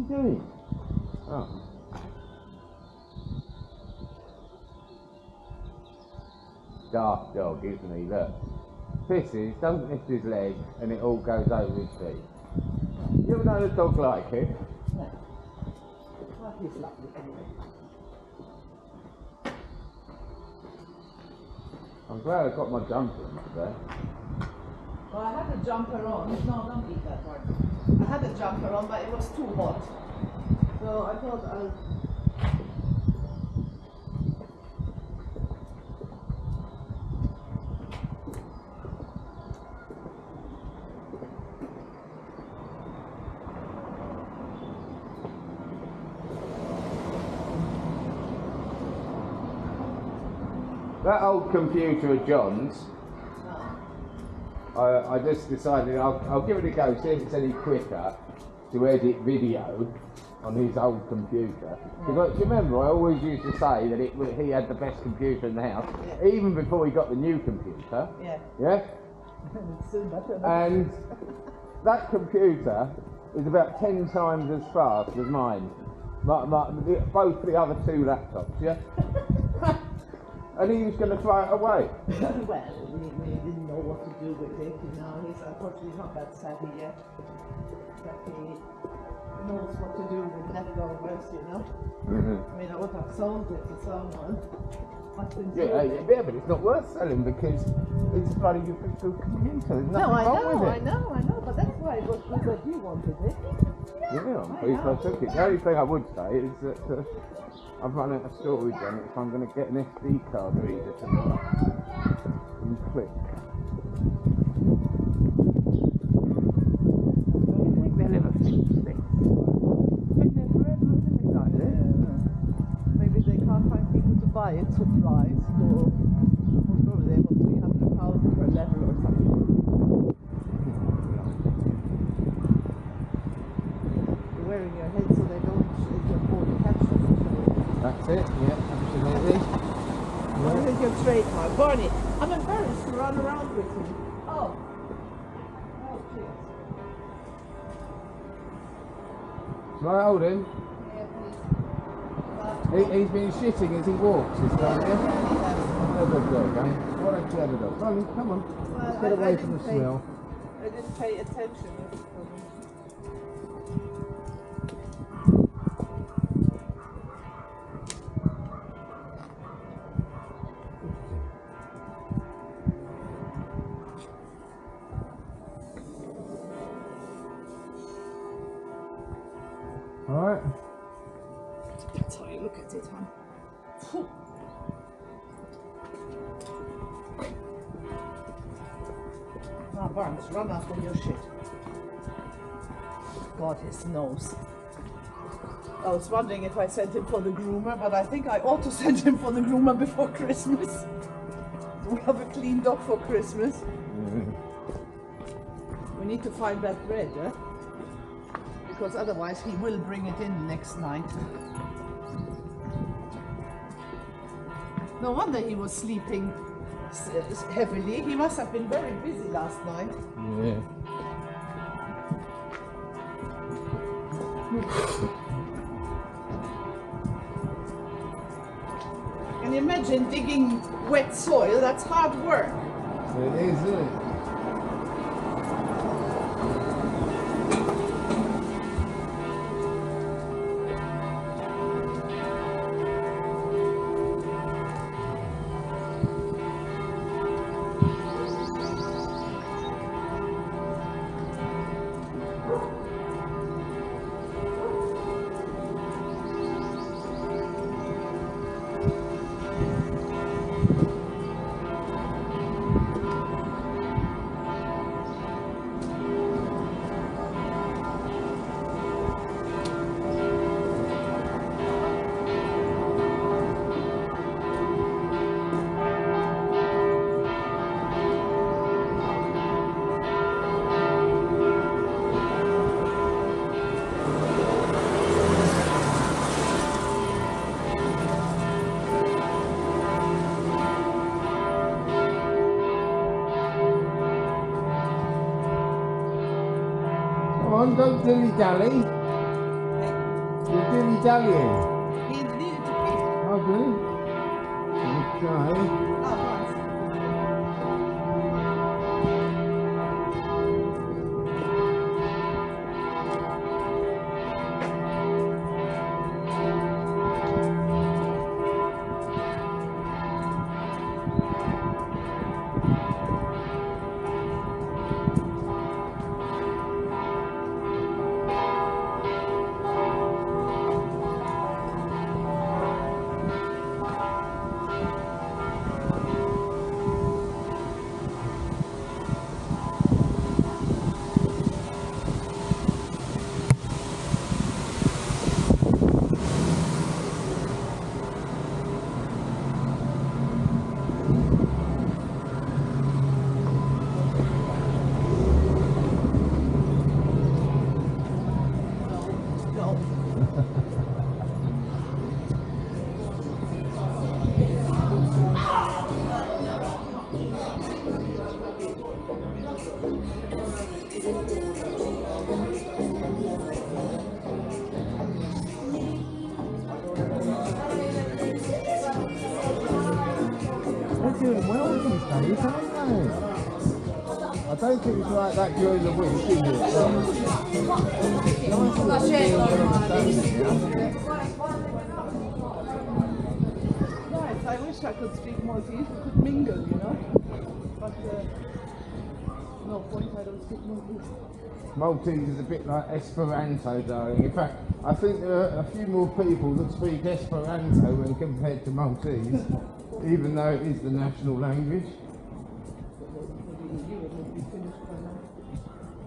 he doing? Oh. Dark dog, isn't he? Look. Pisses, doesn't lift his leg, and it all goes over his feet. You ever known a dog like it? No. Well, he's lovely anyway. I'm glad I got my jumper on up there. Well, I had a jumper on. No, don't eat that one. I had a jumper on, but it was too hot. So I thought I'll... That old computer of John's, I just decided I'll give it a go, see if it's any quicker to edit video on his old computer. Because do you remember, I always used to say that he had the best computer in the house, even before he got the new computer. Yeah. Yeah? And that computer is about 10 times as fast as mine. Both the other two laptops, yeah? And he was going to throw it away. Well, we didn't know what to do with it, you know. He's unfortunately not that savvy yet. But he knows what to do with leftovers, you know. I mean, I would have sold it to someone. Yeah, but it's not worth selling because it's a bloody good computer. There's nothing wrong with it. I know, but that's why it was good that you wanted it. Yeah, I'm pleased I took it. The only thing I would say is that I've run out of storage on it if I'm going to get an SD card reader tonight and click. I don't think they'll ever fix this. Been there forever, isn't it, like this? Maybe they can't find people to buy it surprised, or probably they want 300,000 per level or something. You're wearing your head so they don't afford the captions. That's it, yeah, absolutely. What is your trademark? Barney, I'm embarrassed to run around with him. Oh. Oh, cheers. Shall I hold him? Yeah, please. He's been shitting as he walks this time, yeah? Oh, good dog, eh? What a clever dog. Barney, come on. Let's get away from the smell. I didn't pay attention. Alright. That's how you look at it, huh? Phew. Now, Barnes, run after your shit. God, his nose. I was wondering if I sent him for the groomer, but I think I ought to send him for the groomer before Christmas. We'll have a clean dog for Christmas. We need to find that bread, eh? Because otherwise he will bring it in next night. No wonder he was sleeping heavily. He must have been very busy last night. Yeah. Can you imagine digging wet soil? That's hard work. It is, isn't it? Don't dilly-dally. You're dilly-dallying. He needed to pee. Oh, really? Okay. Oh, once. They're doing well these days, aren't they? I don't think it's like that during the week, is it? Nice little deals on the day here. Right, I wish I could speak Maltese, we could mingle, you know? But, no point, I don't speak Maltese. Maltese is a bit like Esperanto, darling. In fact, I think there are a few more people that speak Esperanto when compared to Maltese, even though it is the national language.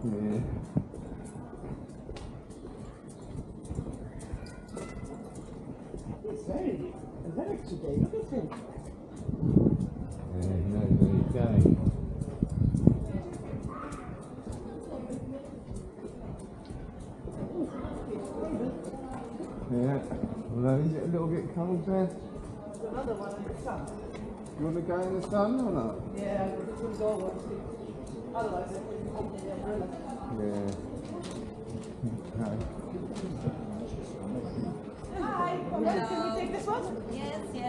Yeah. It's very today, look at him. Yeah, no, there you go. Yeah, well, is it a little bit cold there? There's another one in the sun. You want to go in the sun or not? Yeah, we could go once. Otherwise, I would be holding the umbrella. Yeah. Okay. Hi, can we take this one? Yes, yes.